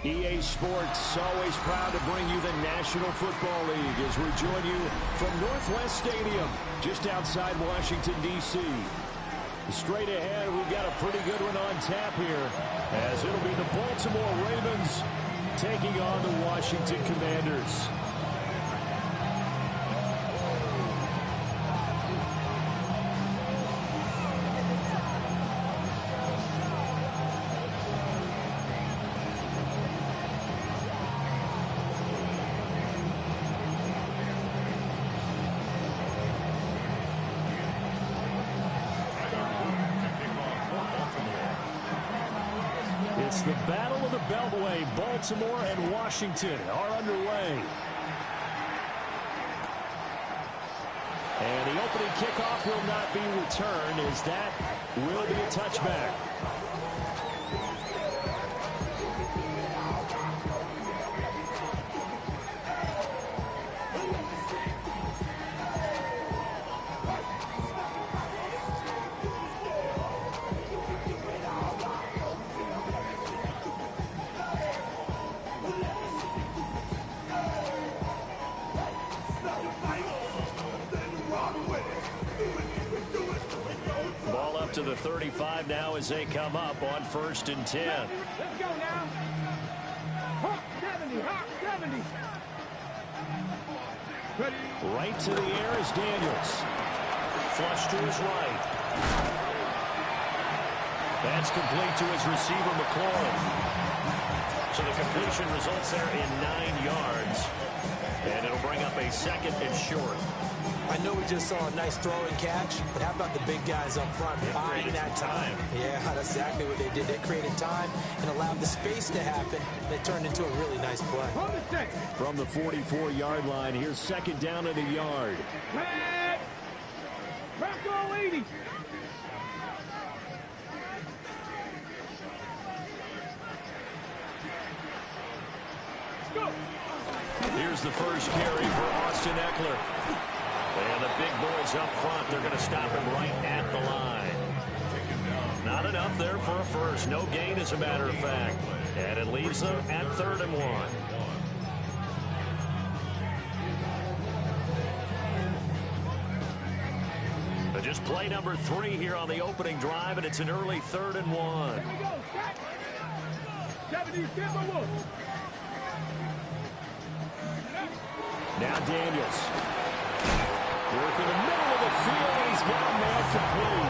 EA Sports, always proud to bring you the National Football League as we join you from Northwest Stadium, just outside Washington, D.C. Straight ahead, we've got a pretty good one on tap here, as it'll be the Baltimore Ravens taking on the Washington Commanders. It's the Battle of the Beltway. Baltimore and Washington are underway. And the opening kickoff will not be returned, as that will be a touchback. To the 35 now as they come up on 1st and 10. Let's go now. Hawk 70, Hawk 70. Ready. Right to the air is Daniels. Flush to his right. That's complete to his receiver, McLaurin. So the completion results there in 9 yards. And it'll bring up a 2nd and short. I know we just saw a nice throw and catch, but how about the big guys up front buying that time? Yeah, that's exactly what they did. They created time and allowed the space to happen. It turned into a really nice play. From the 44-yard line, here's 2nd down at a yard. Back all 80. Let's go. Here's the first carry for Austin Eckler. And the big boys up front, they're going to stop him right at the line. Not enough there for a first. No gain, as a matter of fact. And it leaves them at 3rd and 1. But just play number 3 here on the opening drive, and it's an early 3rd and 1. Now Daniels. Work in the middle of the field, and he's got a man complete.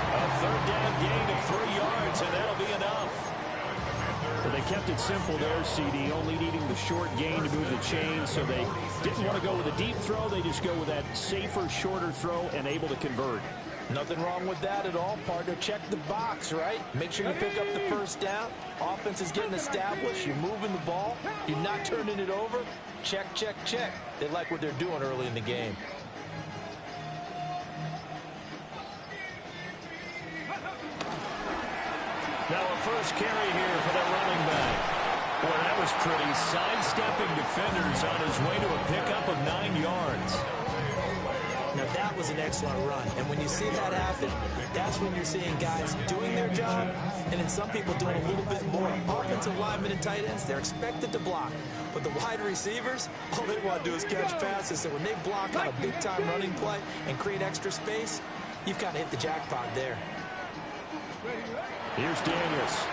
A 3rd down gain of 3 yards, and that'll be enough. Well, they kept it simple there, CD, only needing the short gain to move the chain, so they didn't want to go with a deep throw. They just go with that safer, shorter throw and able to convert. Nothing wrong with that at all, partner. Check the box, right? Make sure you pick up the 1st down. Offense is getting established. You're moving the ball. You're not turning it over. Check, check, check. They like what they're doing early in the game. Now a first carry here for the running back. Boy, that was pretty. Sidestepping defenders on his way to a pickup of 9 yards. Now that was an excellent run. And when you see that happen, that's when you're seeing guys doing their job, and then some people doing a little bit more. Offensive linemen and tight ends, they're expected to block. But the wide receivers, all they want to do is catch passes. So when they block on a big-time running play and create extra space, you've kind of hit the jackpot there. Here's Daniels.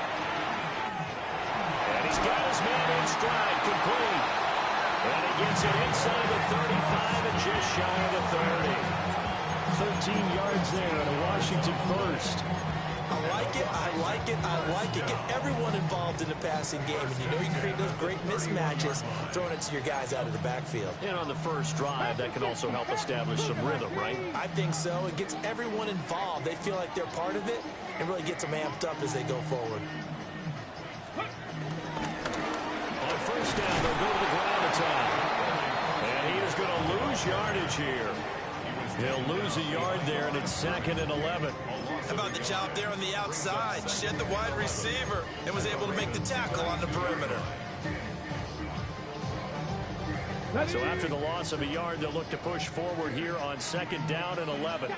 And he's got his man in stride, complete. And he gets it inside the 35 and just shy of the 30. 13 yards there and a Washington first. I like it, I like it, I like it. Get everyone involved in the passing game. And you know you create those great mismatches, throwing it to your guys out of the backfield. And on the first drive, that can also help establish some rhythm, right? I think so. It gets everyone involved. They feel like they're part of it and really gets them amped up as they go forward. On first down, they'll go to the ground attack. And he is going to lose yardage here. He'll lose a yard there, and it's 2nd and 11. How about the job there on the outside? Shed the wide receiver and was able to make the tackle on the perimeter. So after the loss of a yard, they'll look to push forward here on 2nd down and 11.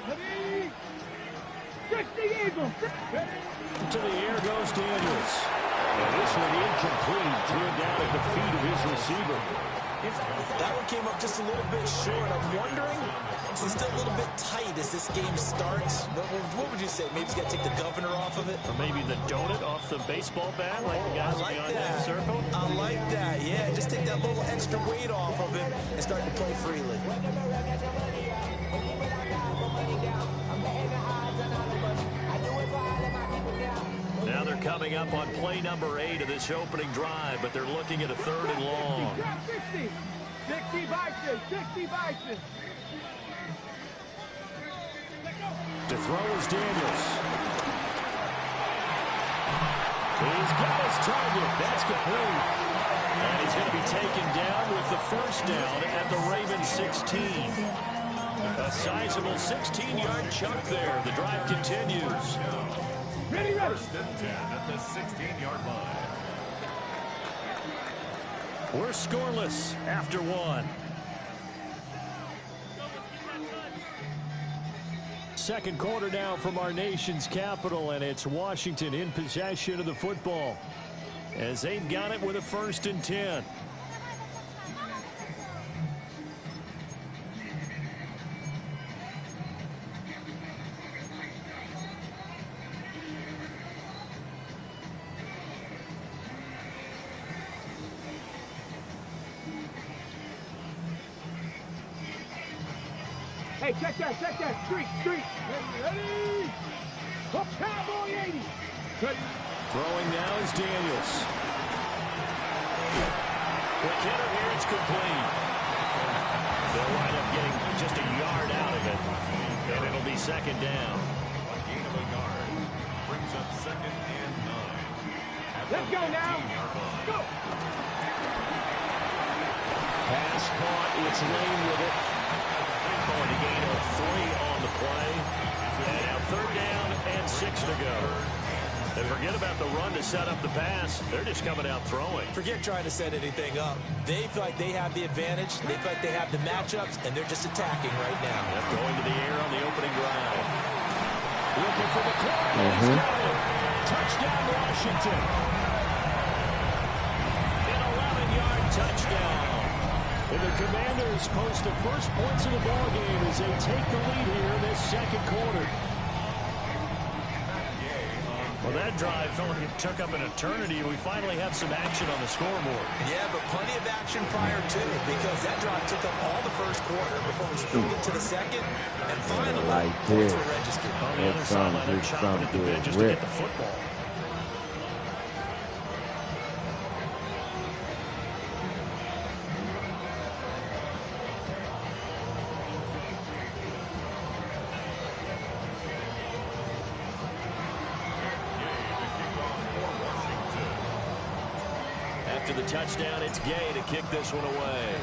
To the air goes Daniels. And this one incomplete. Threw it down at the feet of his receiver. That one came up just a little bit short. I'm wondering, is it still a little bit tight as this game starts? What would you say? Maybe he's got to take the governor off of it? Or maybe the donut off the baseball bat, like the guys beyond that circle? I like that, yeah. Just take that little extra weight off of him and start to play freely. Now they're coming up on play number 8 of this opening drive, but they're looking at a 3rd and long. 60 Vikings, 60 Vikings. To throw is Daniels. He's got his target. That's complete. And he's going to be taken down with the 1st down at the Ravens 16. A sizable 16-yard chunk there. The drive continues. Ready, ready. 1st and 10 at the 16-yard line. We're scoreless after 1. Second quarter now from our nation's capital, and it's Washington in possession of the football as they've got it with a 1st and 10. Hey, check that, street. Ready? Up, cowboy 80. Ready. Throwing now is Daniels. Quick hitter here, it's complete. They'll wind up getting just a yard out of it, and it'll be 2nd down. A gain of a yard brings up 2nd and 9. Let's go now. Go. Pass caught, it's Lane with it. Going to gain of 3 on the play. And now 3rd down and 6 to go. And forget about the run to set up the pass. They're just coming out throwing. Forget trying to set anything up. They feel like they have the advantage. They feel like they have the matchups, and they're just attacking right now. Yep, going to the air on the opening drive. Looking for the corner. He's got it. Touchdown, Washington. An 11-yard touchdown. And the Commanders post the first points of the ball game as they take the lead here in this 2nd quarter. Well, that drive felt like it took up an eternity. We finally have some action on the scoreboard. Yeah, but plenty of action prior to, because that drive took up all the 1st quarter before we spilled into the 2nd, and finally points were registered. On the other sideline, they're chopping at the bit just to get the football. After the touchdown, it's Gay to kick this one away.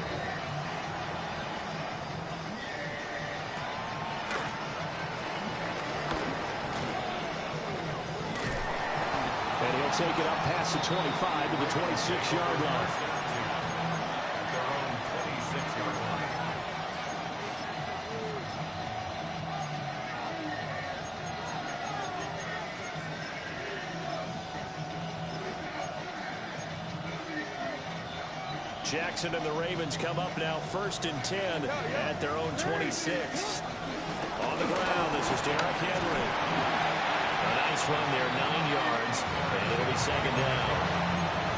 And he'll take it up past the 25 to the 26-yard line. Their own 26-yard line. Jackson and the Ravens come up now 1st and 10 at their own 26. On the ground, this is Derrick Henry. A nice run there, 9 yards, and it'll be 2nd down.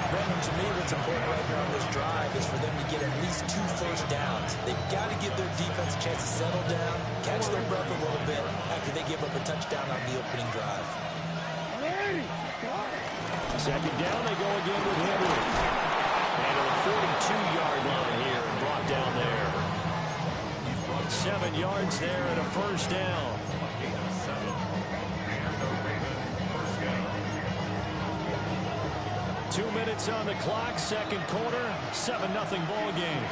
Brendan, to me, what's important right here on this drive is for them to get at least 2 first downs. They've got to give their defense a chance to settle down, catch their breath a little bit after they give up a touchdown on the opening drive. 2nd down, they go again with Henry. And a 42-yard line here and brought down there. 7 yards there and a 1st down. A gain of 7. And the Ravens 1st down. 2 minutes on the clock, 2nd quarter, 7-0 ball game.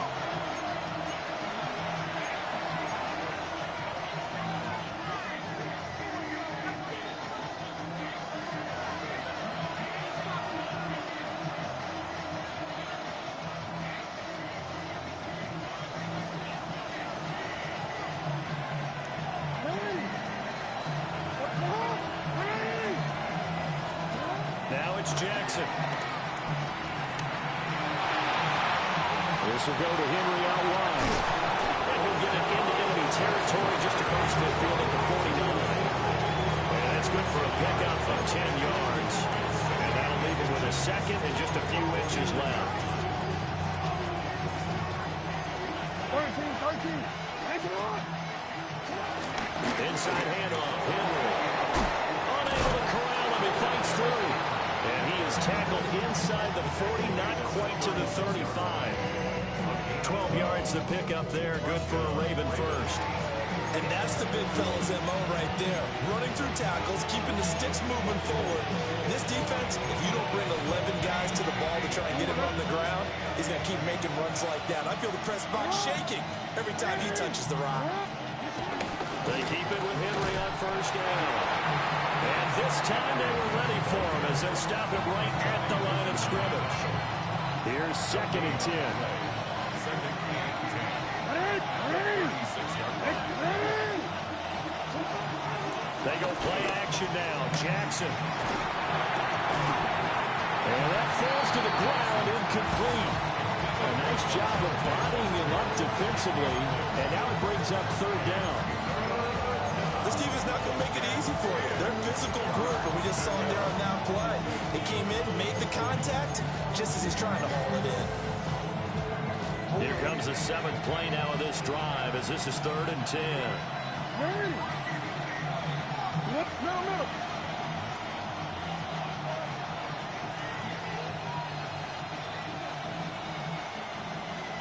Jackson. This will go to Henry out wide. And he'll get it into enemy territory just across midfield at the 49. And that's good for a pickup of 10 yards. And that'll leave him with a second and just a few inches left. 13. That's it on. Inside handoff. Henry. Unable to corral him. He fights through. And he is tackled inside the 40, not quite to the 35. 12 yards to pick up there. Good for a Raven first. And that's the big fella's MO right there. Running through tackles, keeping the sticks moving forward. This defense, if you don't bring 11 guys to the ball to try and get him on the ground, he's going to keep making runs like that. I feel the press box shaking every time he touches the rock. They keep it with Henry on first down. And this time they were ready for him as they stop him right at the line of scrimmage. Here's 2nd and 10. They go play action now. Jackson. And that falls to the ground, incomplete. A nice job of bodying him up defensively. And now it brings up 3rd down. This team is not going to make it easy for you. They're a physical group, and we just saw it there on that play. They came in, made the contact, just as he's trying to haul it in. Here comes the 7th play now of this drive as this is 3rd and 10. Middle.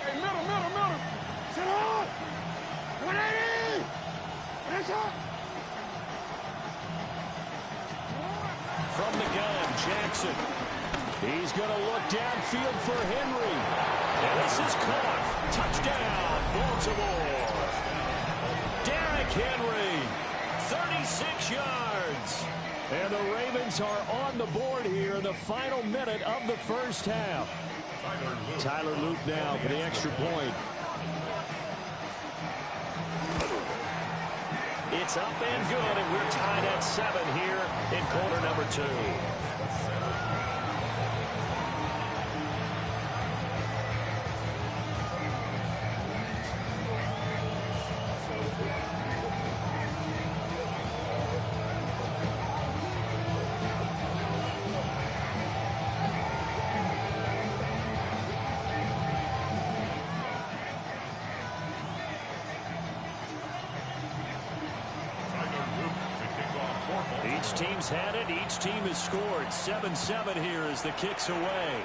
Hey, middle. Sit on. 180. That's up. From the gun, Jackson. He's going to look downfield for Henry. And this is caught. Touchdown, Baltimore. Derrick Henry, 36 yards. And the Ravens are on the board here in the final minute of the first half. Tyler Luke now for the extra point. It's up and good, and we're tied at 7 here in quarter number 2. Each team's had it. Each team has scored. 7-7 here as the kick's away.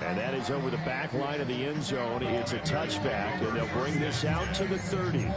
And that is over the back line of the end zone. It's a touchback, and they'll bring this out to the 30.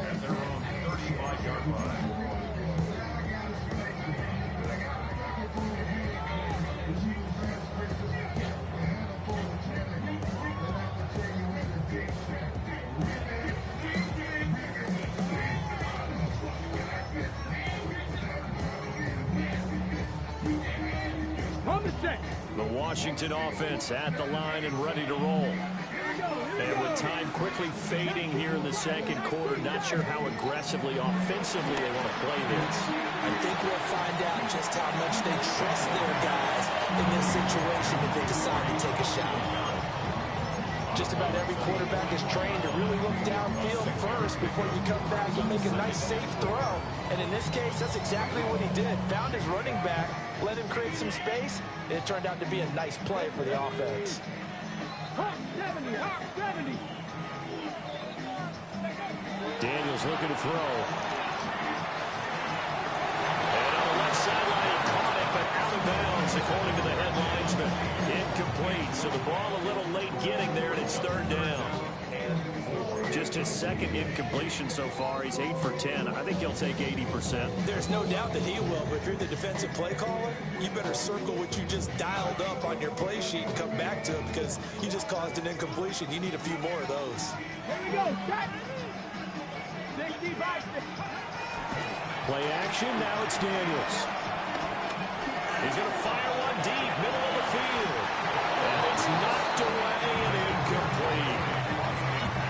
The Washington offense at the line and ready to roll. And with time quickly fading here in the second quarter, not sure how aggressively, offensively they want to play this. I think we'll find out just how much they trust their guys in this situation if they decide to take a shot. Just about every quarterback is trained to really look downfield first before you come back and make a nice, safe throw. And in this case, that's exactly what he did. Found his running back, let him create some space, and it turned out to be a nice play for the offense. Hawk 70. Daniels looking to throw. And on the left sideline, he caught it, but out of bounds, according to the head linesman. Incomplete, so the ball a little late getting there, and it's 3rd down. Just his 2nd incompletion so far. He's 8 for 10. I think he'll take 80%. There's no doubt that he will, but if you're the defensive play caller, you better circle what you just dialed up on your play sheet and come back to it because you just caused an incompletion. You need a few more of those. Here we go. Shot. 60 by 60. Play action, now it's Daniels. He's going to fire one deep, middle of the field. And it's knocked away and incomplete.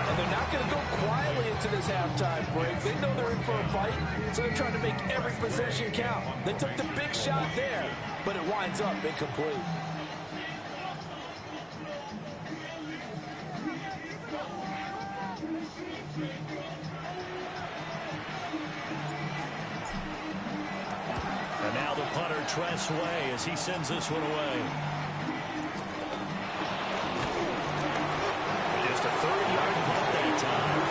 And they're not going to go quietly into this halftime break. They know they're in for a fight, so they're trying to make every possession count. They took the big shot there. but it winds up incomplete. And now the punter Tress Way as he sends this one away. Just a 30-yard punt that time.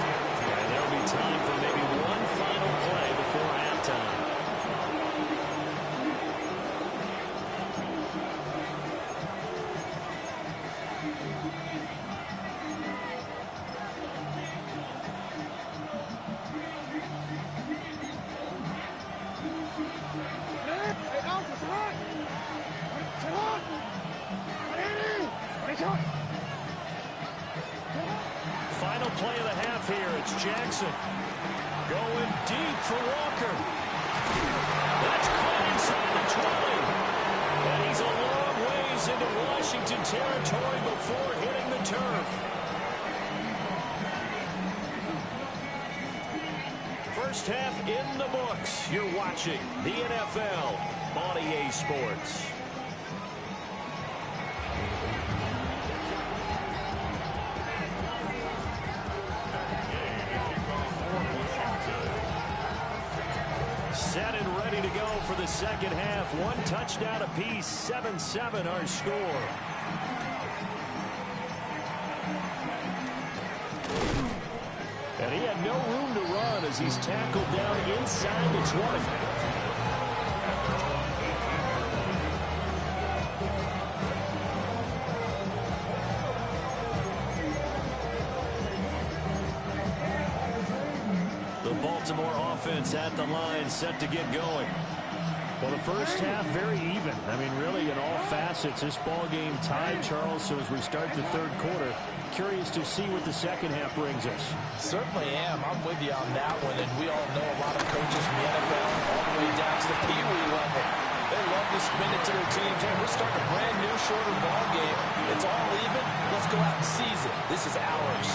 And there'll be time for maybe one final play before halftime. Final play of the half here. It's Jackson going deep for Walker. That's caught inside the 20. And he's a long ways into Washington territory before hitting the turf. First half in the books. You're watching the NFL on EA Sports. Set and ready to go for the second half. One touchdown apiece, 7-7 our score. And he had no room to run as he's tackled down inside the 20. Baltimore offense at the line, set to get going. Well, the first half very even. I mean, really, in all facets, this ball game tied, Charles. So as we start the third quarter, curious to see what the second half brings us. Certainly am. I'm with you on that one, and we all know a lot of coaches from the NFL all the way down to the Pee Wee level. They love to spin it to their teams. Hey, we're starting a brand new, shorter ball game. It's all even. Let's go out and seize it. This is ours.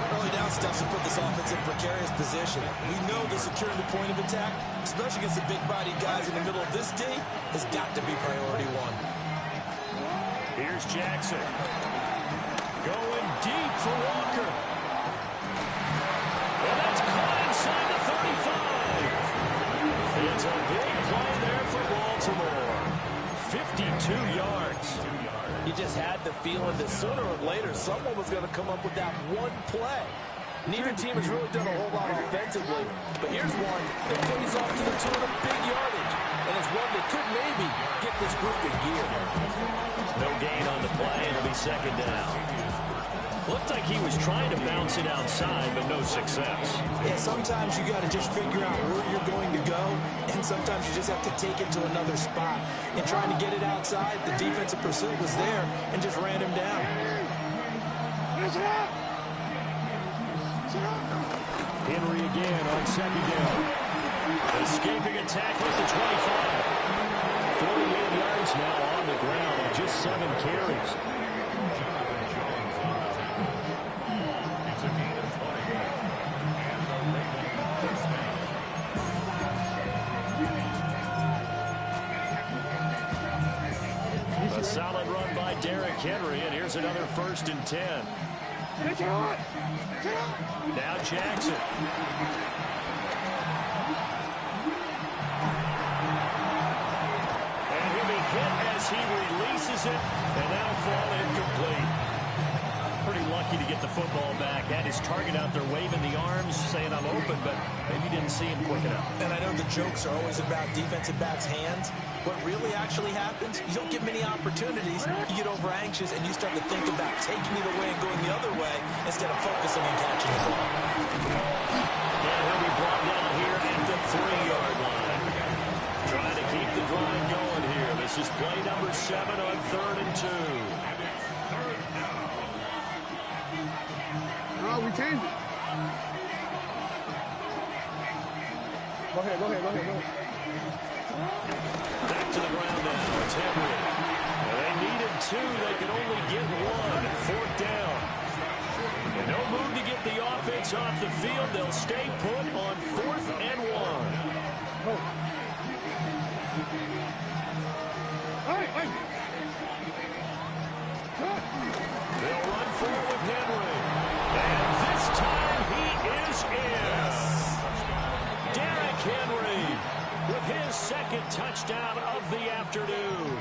Early down steps to put this offense in precarious position. We know the securing the point of attack, especially against the big-bodied guys in the middle of this D, has got to be priority one. Here's Jackson. Going deep for Walker. And that's caught inside the 35. It's a big play there for Baltimore. 52 yards. You just had the feeling that sooner or later someone was going to come up with that one play. Neither team has really done a whole lot offensively, but here's one that pays off to the tune of big yardage, and it's one that could maybe get this group in gear. No gain on the play, and it'll be second down. Looked like he was trying to bounce it outside, but no success. Yeah, sometimes you got to just figure out where you're going to go, and sometimes you just have to take it to another spot. And trying to get it outside, the defensive pursuit was there and just ran him down. Henry again on second down. Escaping a tackle at the 25. 48 yards now on the ground on just 7 carries. A solid run by Derrick Henry, and here's another 1st and 10. Now Jackson. And he'll be hit as he releases it, and that'll fall incomplete. Pretty lucky to get the football back. Had his target out there waving the arms, saying I'm open, but maybe didn't see him quick enough. And I know the jokes are always about defensive backs' hands. What really actually happens, you don't get many opportunities, you get over anxious, and you start to think about taking it away and going the other way instead of focusing on catching the ball. And he'll be brought down here at the 3-yard line. Trying to keep the drive going here. This is play number 7 on 3rd and 2. No, we changed it. Go ahead. Back to the ground now. It's Henry. They needed 2. They could only get 1. 4th down. And no move to get the offense off the field. They'll stay put on 4th and 1. second touchdown of the afternoon.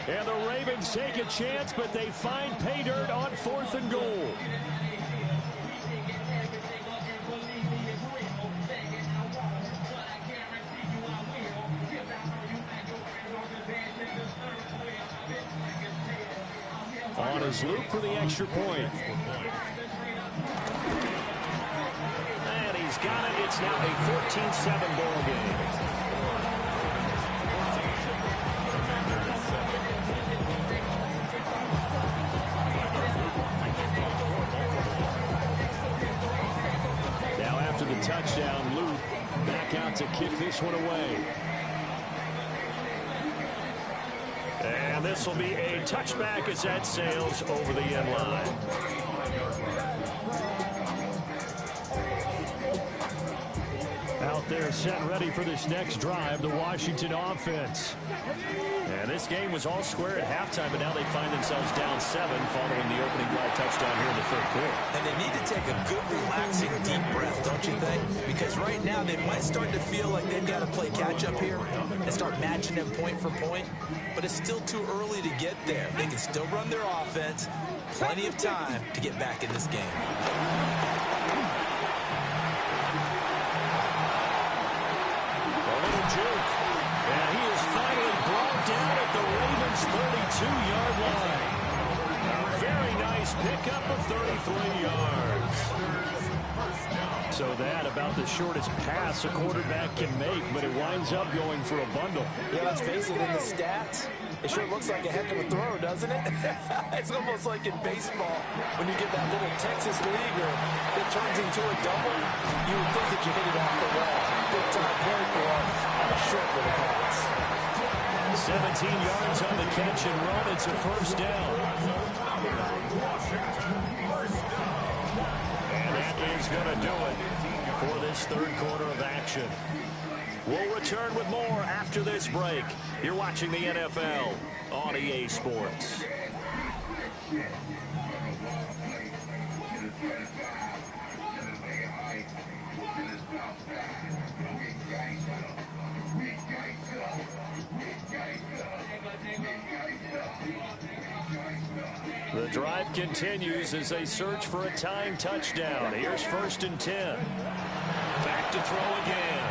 And the Ravens take a chance, but they find pay dirt on 4th and goal. On his loop for the extra point. And he's got it. It's now a 14-7 ball game. Now after the touchdown, Luke back out to kick this one away. And this will be a touchback as that sails over the end line. Out there set ready for this next drive, the Washington offense. And this game was all square at halftime, but now they find themselves down 7 following the opening drive touchdown here in the 3rd quarter. And they need to take a good, relaxing, deep breath, don't you think? Because right now they might start to feel like they've got to play catch-up here and start matching them point for point. But it's still too early to get there. They can still run their offense. Plenty of time to get back in this game. Juke. And he is finally brought down at the Ravens' 32-yard line. A very nice pickup of 33 yards. So that about the shortest pass a quarterback can make, but it winds up going for a bundle. Yeah, let's face it, in the stats, it sure looks like a heck of a throw, doesn't it? It's almost like in baseball when you get that little Texas leaguer that turns into a double. You would think that you hit it off the wall. Good time play for a short little pass. 17 yards on the catch and run. It's a first down. And that is going to do it for this 3rd quarter of action. We'll return with more after this break. You're watching the NFL on EA Sports. The drive continues as they search for a tying touchdown. Here's 1st and 10. Back to throw again.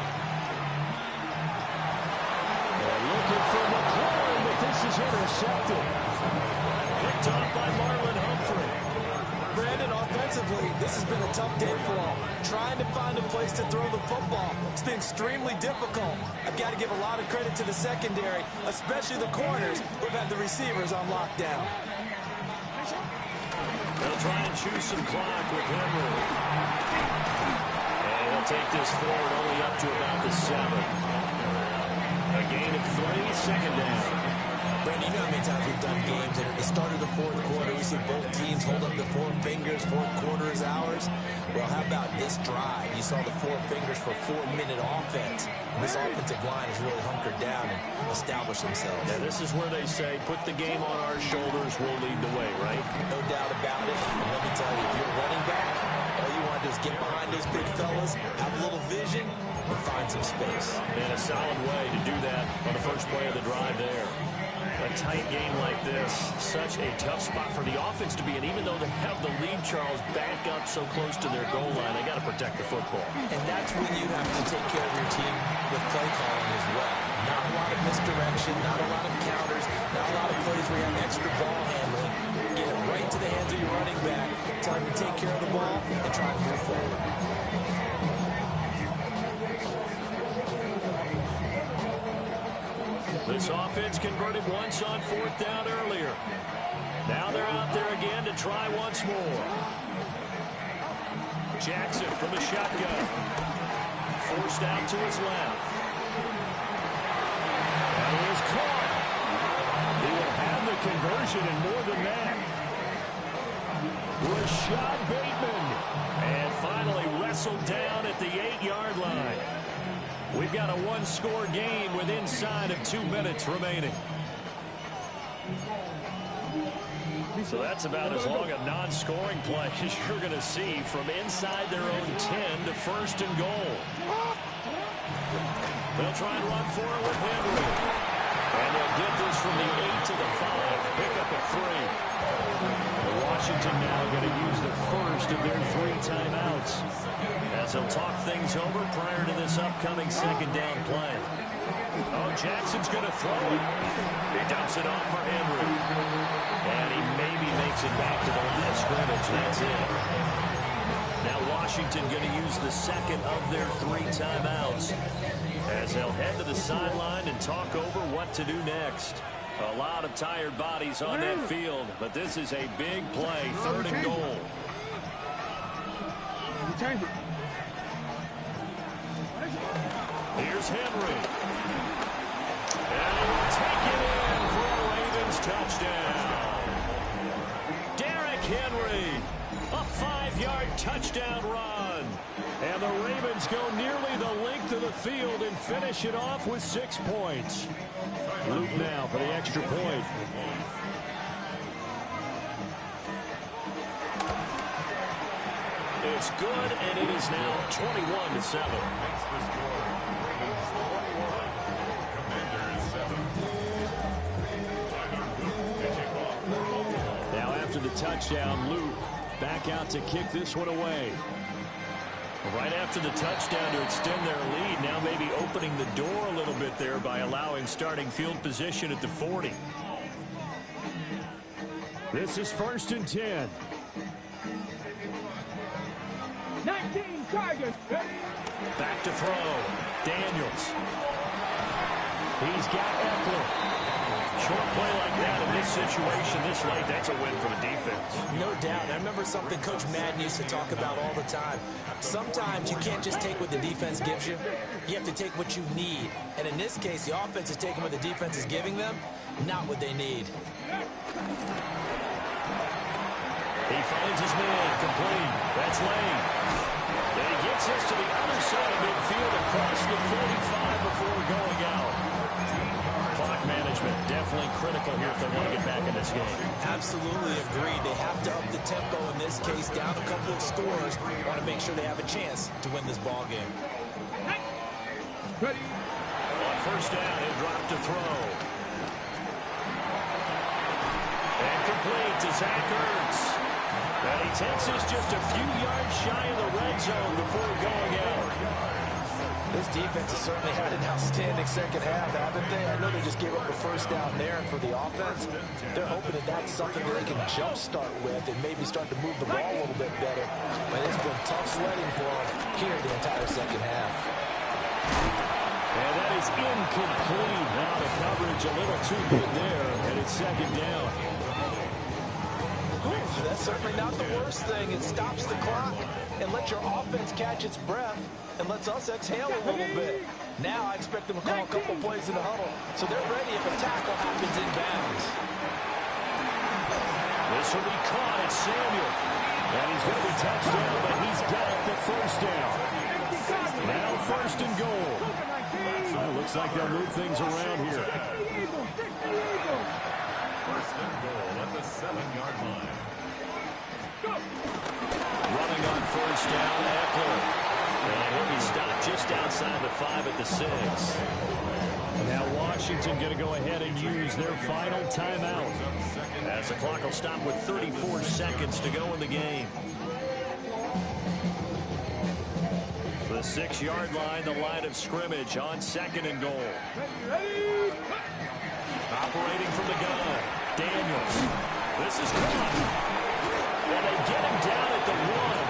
They're looking for McLaurin, but this is intercepted. Picked off by Marlon Humphrey. Brandon, offensively, this has been a tough day for them. Trying to find a place to throw the football. It's been extremely difficult. I've got to give a lot of credit to the secondary, especially the corners who've had the receivers on lockdown. They'll try and choose some clock with Henry. And he'll take this forward only up to about the 7. A gain of 3, second down. Brandon, you know how many times we've done games, and at the start of the 4th quarter, we see both teams hold up the 4 fingers, 4th quarter is ours. Well, how about this drive? You saw the 4 fingers for 4-minute offense. And this offensive line has really hunkered down and established themselves. Yeah, this is where they say, put the game on our shoulders, we'll lead the way, right? No doubt about it. And let me tell you, if you're running back, all you want to do is get behind those big fellas, have a little vision, and find some space. And a solid way to do that on the first play of the drive there. A tight game like this, such a tough spot for the offense to be in. Even though they have the lead, Charles, back up so close to their goal line, they got to protect the football. And that's when you have to take care of your team with play calling as well. Not a lot of misdirection, not a lot of counters, not a lot of plays where you have extra ball handling. Get it right to the hands of your running back, tell him to take care of the ball, and try to move forward. This offense converted once on 4th down earlier. Now they're out there again to try once more. Jackson from the shotgun. Forced out to his left. And he is caught. He will have the conversion and more than that. Rashad Bateman. And finally wrestled down at the 8-yard line. We've got a 1-score game with inside of 2 minutes remaining. So that's about as long a non-scoring play as you're going to see from inside their own 10 to 1st and goal. They'll try and run for it with Henry. And they'll get this from the 8 to the 5. Pick up a 3. Washington now going to use the first of their 3 timeouts as they'll talk things over prior to this upcoming second down play. Oh, Jackson's going to throw it. He dumps it off for Henry. And he maybe makes it back to the line of scrimmage. That's it. Now Washington going to use the second of their 3 timeouts as they'll head to the sideline and talk over what to do next. A lot of tired bodies on that field, but this is a big play, 3rd and goal. Here's Henry. And he will take it in for a Ravens touchdown. Derrick Henry, a 5-yard touchdown run. And the Ravens go nearly the length of the field and finish it off with 6 points. Luke now for the extra point. It's good, and it is now 21-7. Now after the touchdown, Luke back out to kick this one away. Right after the touchdown to extend their lead, now maybe opening the door a little bit there by allowing starting field position at the 40. This is 1st and 10. 19 Tigers. Back to throw. Daniels. He's got Eckler. Short play like that in this situation this late, that's a win for the defense. No doubt. I remember something Coach Madden used to talk about all the time. Sometimes you can't just take what the defense gives you. You have to take what you need. And in this case, the offense is taking what the defense is giving them, not what they need. He finds his man, complete. That's Lane. And he gets this to the other side of midfield across the 45 before going out. Clock management definitely critical here if they want to get back in this game. Absolutely agreed. They have to up the tempo in this case, down a couple of scores. Want to make sure they have a chance to win this ball game. Ready. On 1st down, he'll drop to throw. And complete to Zach Ertz. And he takes this just a few yards shy of the red zone before going out. This defense has certainly had an outstanding second half, haven't they? I know they just gave up a 1st down there, and for the offense, they're hoping that that's something that they can jumpstart with and maybe start to move the ball a little bit better. But it's been tough sledding for them here the entire second half. And that is incomplete. Now the coverage a little too good there, and it's 2nd down. That's certainly not the worst thing. It stops the clock and lets your offense catch its breath and lets us exhale a little bit. Now I expect them to call a couple plays in the huddle so they're ready if a tackle happens in bounds. This will be caught. It's Samuel. And he's going to be touched down, but he's got the 1st down. Now 1st and goal. Well, looks like they'll move things around here. 1st and goal at the 7-yard line. Running on 1st down, Eckler. And he'll be stopped just outside the 5 at the 6. Now Washington going to go ahead and use their final timeout as the clock will stop with 34 seconds to go in the game. The 6-yard line, the line of scrimmage on 2nd and goal. Operating from the gun, Daniels. This is caught. And they get him down at the 1.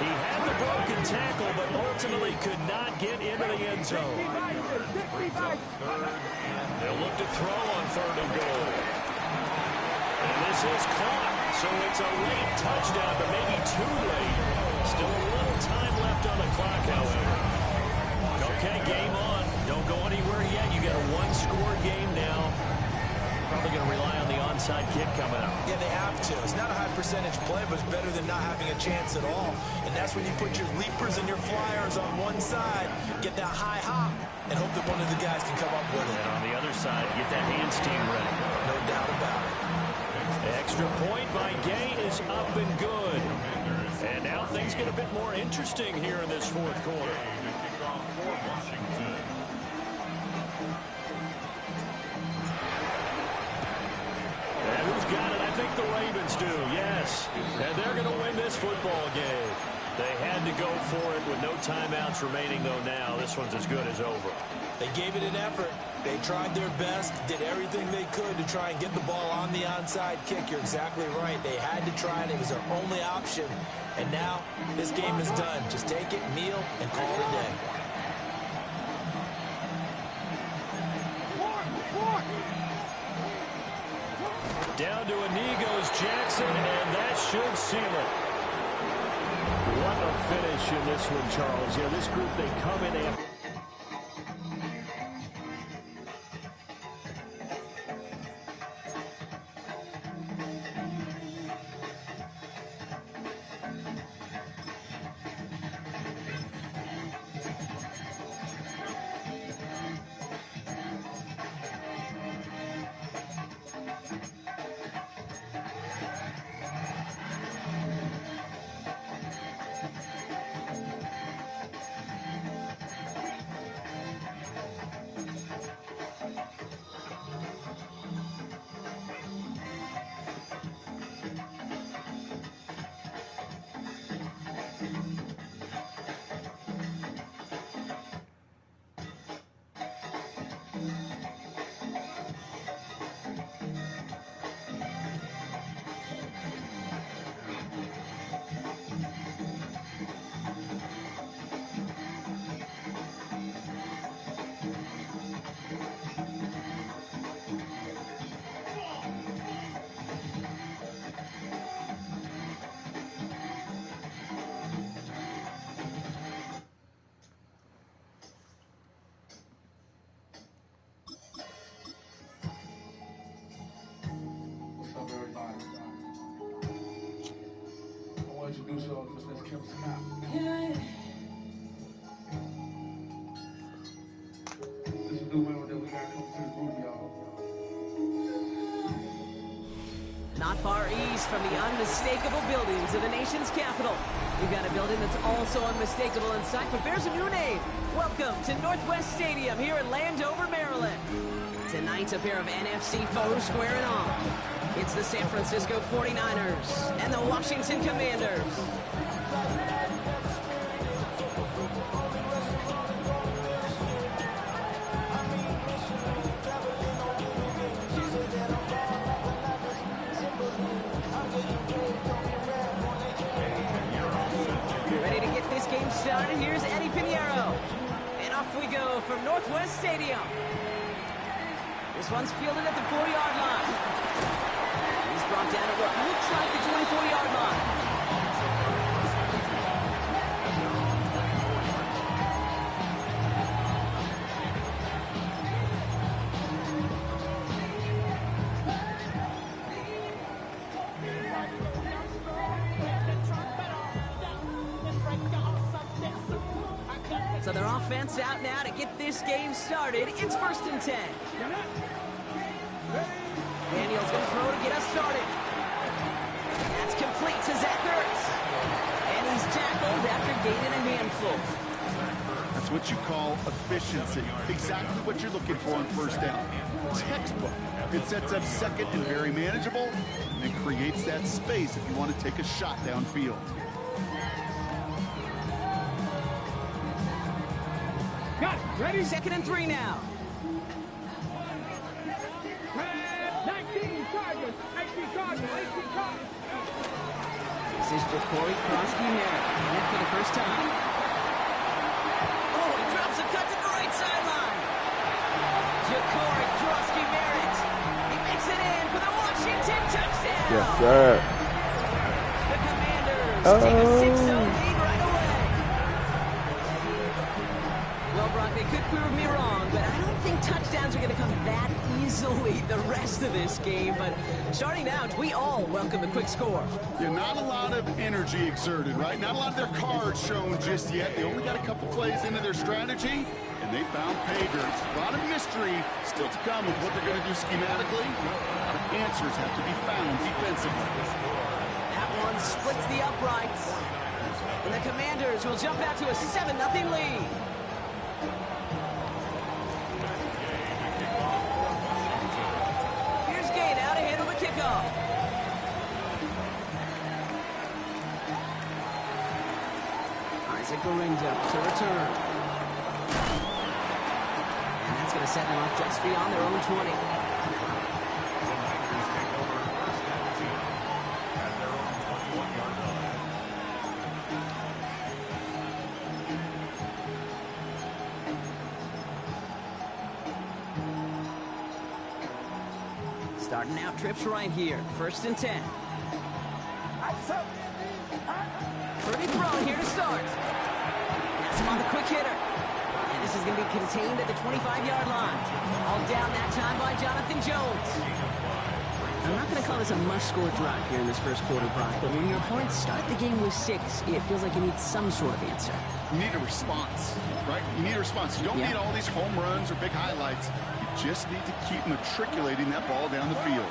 He had the broken tackle, but ultimately could not get into the end zone. They'll look to throw on 3rd and goal. And this is caught, so it's a late touchdown, but maybe too late. Still a little time left on the clock, however. Okay, game on. Don't go anywhere yet. You got a 1-score game now. Probably going to rely on the onside kick coming up. Yeah, they have to. It's not a high percentage play, but it's better than not having a chance at all. And that's when you put your leapers and your flyers on one side, get that high hop, and hope that one of the guys can come up with it. And on the other side, get that hands team ready. No doubt about it. The extra point by Gay is up and good. And now things get a bit more interesting here in this 4th quarter. And who's got it? I think the Ravens do, yes. And they're going to win this football game. They had to go for it with no timeouts remaining, though, now. This one's as good as over. They gave it an effort. They tried their best, did everything they could to try and get the ball on the onside kick. You're exactly right. They had to try it. It was their only option. And now this game is done. Just take it, kneel, and call it a day. Down to a knee goes Jackson, and that should seal it. What a finish in this one, Charles. Yeah, this group, they come in after. Introduce y'all to Miss Kim Scott. This is new member that we got coming to the group, y'all. Not far east from the unmistakable buildings of the nation's capital. We've got a building that's also unmistakable in sight, but bears a new name. Welcome to Northwest Stadium here in Landover, Maryland. Tonight, a pair of NFC foes squaring off. It's the San Francisco 49ers and the Washington Commanders. Ready to get this game started? Here's Eddie Pinheiro. And off we go from Northwest Stadium. This one's fielded at the 4-yard line. He's brought down at what looks like the 24-yard line. So their offense out now to get this game started. It's 1st and 10. Daniel's going to throw to get us started. That's complete to Zach Ertz. And he's tackled after gaining a handful. That's what you call efficiency. Exactly what you're looking for on 1st down. Textbook. It sets up 2nd and very manageable and creates that space if you want to take a shot downfield. Got it. Ready? 2nd and 3 now. 19 Chargers. 18 Chargers. 18 Chargers. This is Ja'Cory Krosky-Merritt in it for the first time. Oh, he drops a cut to the right sideline. Ja'Cory Krosky-Merritt. He makes it in for the Washington touchdown. Yes, sir. The Commanders take a 6-0 lead right away. Well, Brock, they could prove me wrong, but I don't think touchdowns are going to come that easily the rest of this game. But starting out, we all welcome the quick score. Yeah, not a lot of energy exerted, right? Not a lot of their cards shown just yet. They only got a couple plays into their strategy, and they found pay dirt. A lot of mystery still to come with what they're going to do schematically. A lot of answers have to be found defensively. That one splits the uprights. And the Commanders will jump out to a 7-0 lead. Isaac Garindo to return. And that's going to set them up just beyond their own 20. The Niners take over first and 10 at their own 21-yard line. Starting out trips right here. First and 10. Pretty throw here to start. That's him on the quick hitter. And this is going to be contained at the 25-yard line. All down that time by Jonathan Jones. I'm not going to call this a must-score drive here in this first quarter, Brock, but when your opponents start the game with 6, it feels like you need some sort of answer. You need a response, right? You need a response. You don't need all these home runs or big highlights. You just need to keep matriculating that ball down the field.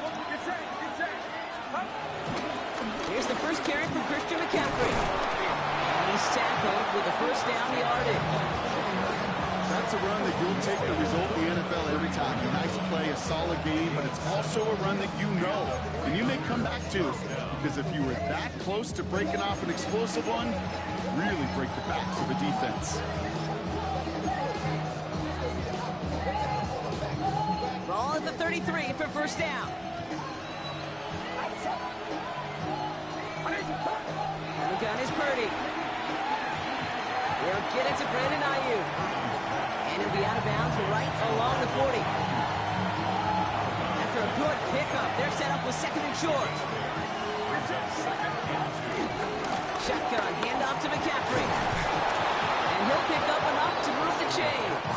Here's the first carry for Christian McCaffrey. And he's tackled with the first down yardage. That's a run that you'll take the result in the NFL every time. A nice play, a solid game, but it's also a run that you know and you may come back to. Because if you were that close to breaking off an explosive one, you really break the backs of a defense. Ball at the 33 for first down. And the gun is Purdy. He'll get it to Brandon Ayuk. And he'll be out of bounds right along the 40. After a good pickup, they're set up with second and short. Shotgun, handoff to McCaffrey. And he'll pick up enough to move the chains.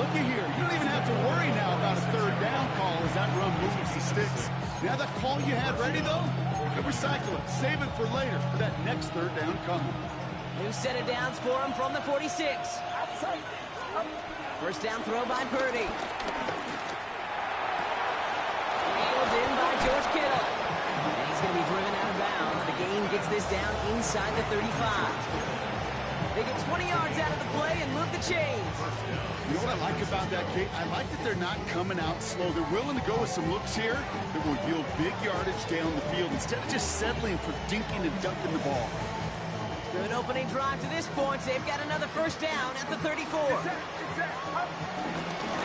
Looky here. You don't even have to worry now about a third down call as that run moves the sticks. Now that call you had ready, though, you recycle it. Save it for later for that next third down coming. New set of downs for him from the 46. First down throw by Purdy. Reeled in by George Kittle. And he's going to be driven out of bounds. The gain gets this down inside the 35. They get 20 yards out of the play and move the chains. You know what I like about that, Kate? I like that they're not coming out slow. They're willing to go with some looks here that will yield big yardage down the field instead of just settling for dinking and dunking the ball. Good opening drive to this point. They've got another first down at the 34.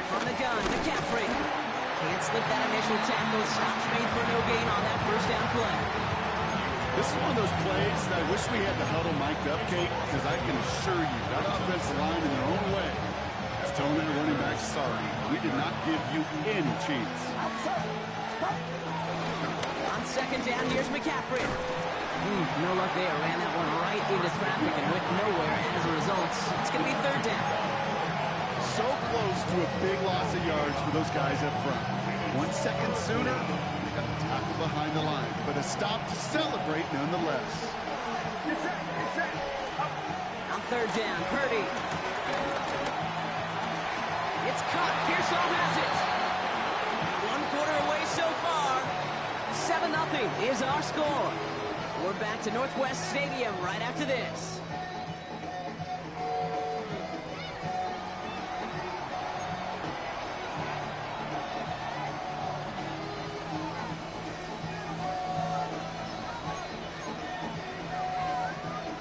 From the gun, McCaffrey. Can't slip that initial tackle. Stops made for no gain on that first down play. This is one of those plays that I wish we had the huddle mic'd up, Kate, because I can assure you that offensive line in their own way is telling their running back, sorry, we did not give you any chance. On second down, here's McCaffrey. No luck there. Ran that one right into traffic and went nowhere as a result. It's going to be third down. So close to a big loss of yards for those guys up front. 1 second sooner, they got the tackle behind the line, but a stop to celebrate nonetheless. On third down, Purdy. It's caught. Pearsall has it. 1 quarter away so far. 7-0 is our score. We're back to Northwest Stadium right after this.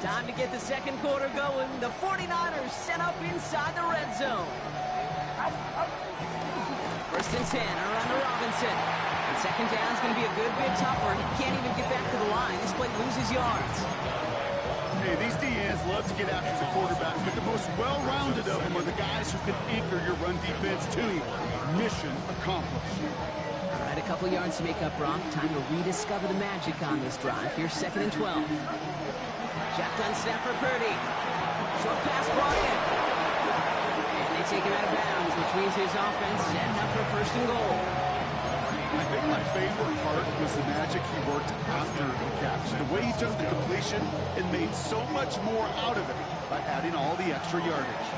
Time to get the second quarter going. The 49ers set up inside the red zone. First and 10 around to Robinson. And second down is going to be a good bit tougher. He can't even get back to the line. This play loses yards. Hey, these DNs love to get after the quarterback, but the most well-rounded of them are the guys who can anchor your run defense too. Mission accomplished. All right, a couple yards to make up, Brock. Time to rediscover the magic on this drive. Here's second and 12. Shotgun snap for Purdy. Short pass brought in. And they take him out of bounds, which means his offense setting up for first and goal. I think my favorite part was the magic he worked after the catch. The way he took the completion and made so much more out of it by adding all the extra yardage.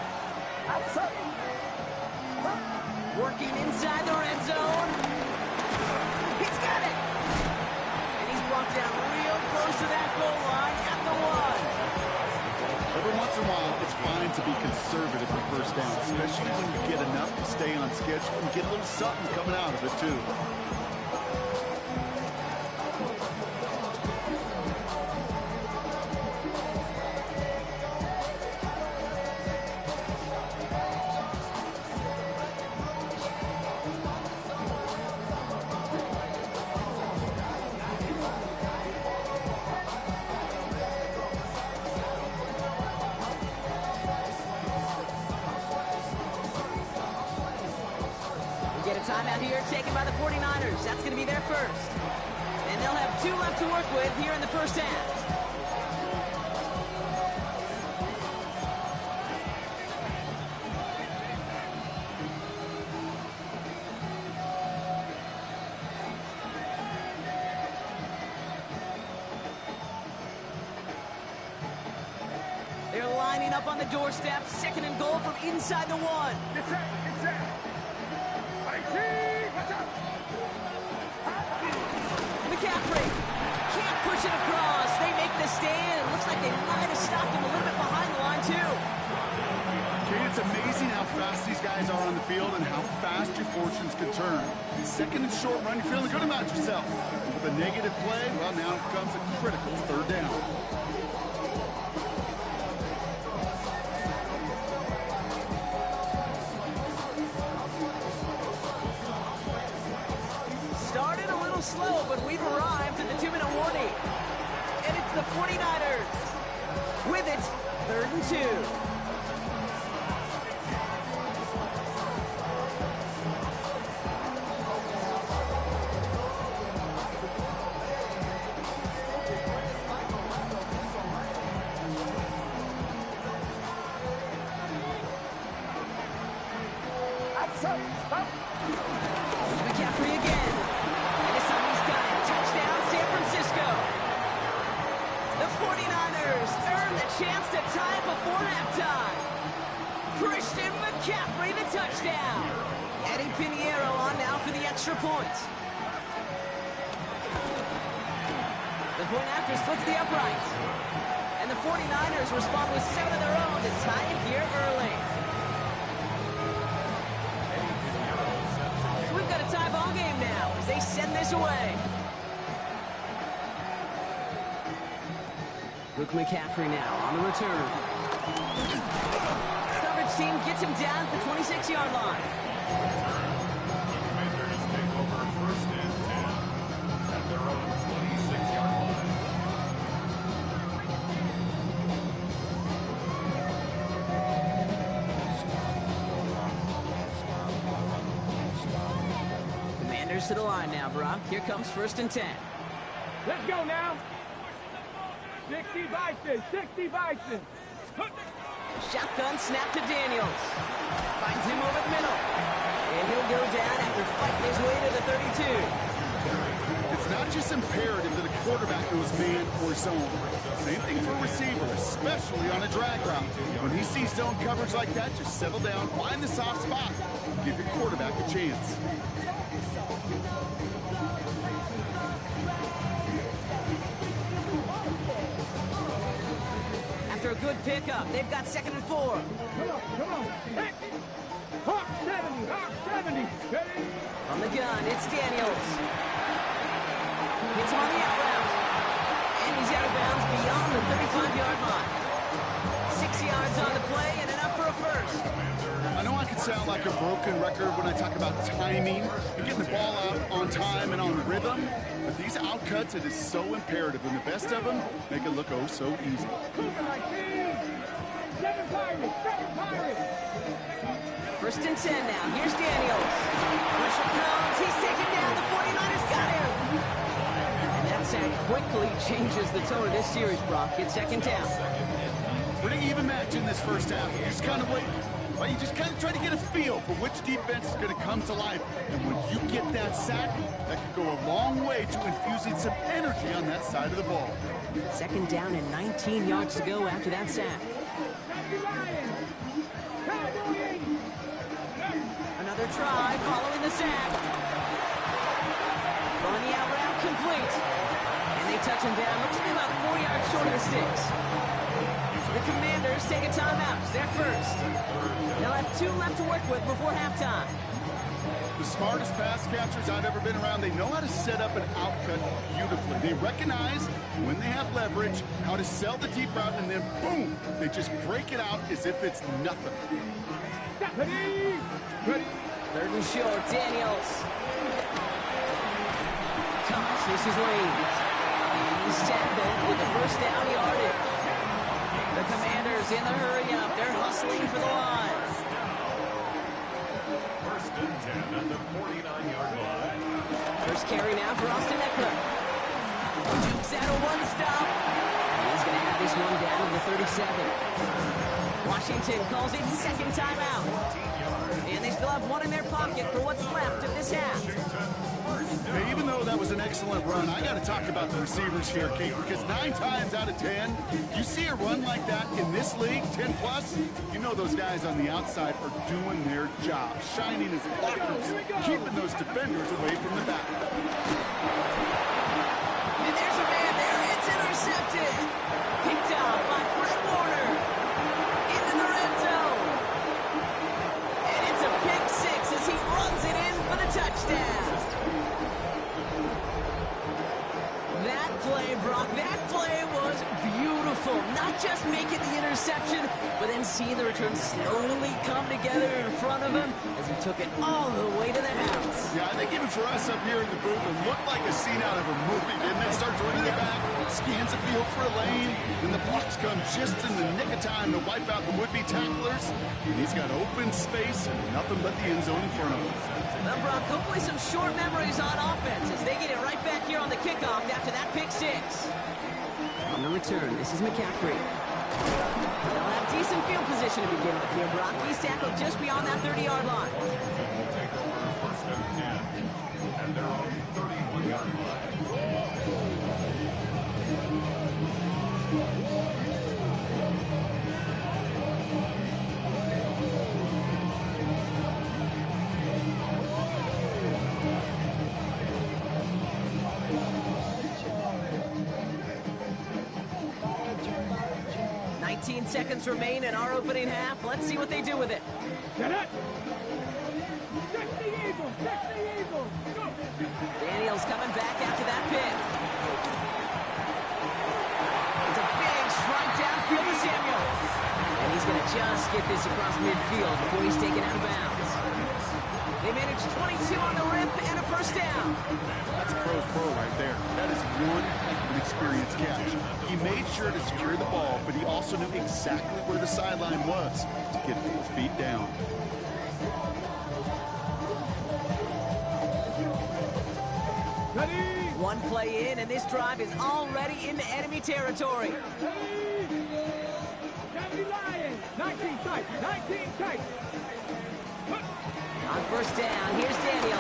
Working inside the red zone. He's got it. And he's brought down real close to that goal line at the 1. Every once in a while, it's fine to be conservative for first down, especially when you get enough to stay on schedule and get a little something coming out of it, too. Timeout here taken by the 49ers. That's going to be their first. And they'll have 2 left to work with here in the first half. They're lining up on the doorstep. 2nd and goal from inside the 1. Get set, get set. Watch out. McCaffrey can't push it across. They make the stand. It looks like they might have stopped him a little bit behind the line, too. Kate, it's amazing how fast these guys are on the field and how fast your fortunes can turn. 2nd and short run, you're feeling good about yourself. With a negative play, well, now comes a critical 3rd down. Started a little slow, but we've arrived at the 2-minute warning. And it's the 49ers. With it, 3rd and 2. McCaffrey again. And this time he's got it. Touchdown, San Francisco. The 49ers earn the chance to tie it before halftime. Christian McCaffrey, the touchdown. Eddie Pinheiro on now for the extra point. The point after splits the uprights. And the 49ers respond with 7 of their own to tie it here early. So we've got a tie ball game now as they send this away. Luke McCaffrey now on the return. Coverage team gets him down at the 26-yard line. Commanders take over 1st and 10 at their own 26-yard line. Commanders to the line now, Brock. Here comes 1st and 10. Let's go now. 60 Bison, 60 Bison. Shotgun snap to Daniels. Finds him over the middle. And he'll go down after fighting his way to the 32. It's not just imperative that a quarterback knows man or zone. Same thing for a receiver, especially on a drag route. When he sees zone coverage like that, just settle down, find the soft spot, give your quarterback a chance. After a good pickup, they've got 2nd and 4. Come on. Hey. Hawk 70. Ready? On the gun, it's Daniels. Hits him on the out route. And he's out of bounds beyond the 35-yard line. 6 yards on the play and enough for a first. I know I can sound like a broken record when I talk about timing and getting the ball out on time and on rhythm, but these outcuts, it is so imperative, and the best of them make it look oh so easy. Moving like this. 7 Pirates. 1st and 10 now. Here's Daniels. Pressure comes. He's taken down. The 49ers got him. And that sack quickly changes the tone of this series, Brock. It's 2nd down. Pretty even match in this first half. You just kind of wait. Well, you just kind of try to get a feel for which defense is going to come to life. And when you get that sack, that can go a long way to infusing some energy on that side of the ball. 2nd down and 19 yards to go after that sack. Another try following the sack. Throwing the out route complete. And they touch him down. Looks to be about 4 yards short of the sticks. The Commanders take a timeout. They're first. They'll have 2 left to work with before halftime. The smartest pass catchers I've ever been around, they know how to set up an outcut beautifully. They recognize when they have leverage, how to sell the deep route, and then boom, they just break it out as if it's nothing. Ready? 3rd and short, Daniels. Comes, this is Lane. And he's tackled with the 1st down yardage. The Commanders in the hurry up. They're hustling for the line. First and 10 at the 49-yard line. First carry now for Austin Eckler. Dukes out a one-stop. And he's going to have this one down to the 37. Washington calls it second timeout. And they still have one in their pocket for what's left of this half. Hey, even though that was an excellent run, I got to talk about the receivers here, Kate, because 9 times out of 10, you see a run like that in this league, 10 plus, you know those guys on the outside are doing their job, shining as blockers, keeping those defenders away from the back. And there's a man there. It's intercepted. Picked up by Fred Warner. Into the red zone. And it's a pick six as he runs it in for the touchdown. That play, Brock, that play was beautiful. Not just making the interception, but then seeing the return slowly come together in front of him as he took it all the way to the house. Yeah, I think even for us up here in the booth, it looked like a scene out of a movie, didn't it? Starts running it back, scans the field for a lane, and the blocks come just in the nick of time to wipe out the would-be tacklers. And he's got open space and nothing but the end zone in front of him. Well, Brock, hopefully some short memories on offense as they get it right back here on the kickoff after that pick six. On the return, this is McCaffrey. They'll have decent field position to begin with here, Brock. He's tackled just beyond that 30-yard line. Take over first and 10 at their own 31-yard line. 19 seconds remain in our opening half. Let's see what they do with it. Get it! Check the Eagles! Check the Eagles! Go! Daniels coming back after that pick. It's a big strike downfield to Samuel. And he's going to just get this across midfield before he's taken out of bounds. They managed 22 on the rip and a first down. That's a pro's pro right there. That is one heck of an experienced catch. He made sure to secure the ball, but he also knew exactly where the sideline was to get both feet down. Ready! One play in, and this drive is already into enemy territory. Ready! Candy Lions! 19 tight! 19 tight! On first down, here's Daniels.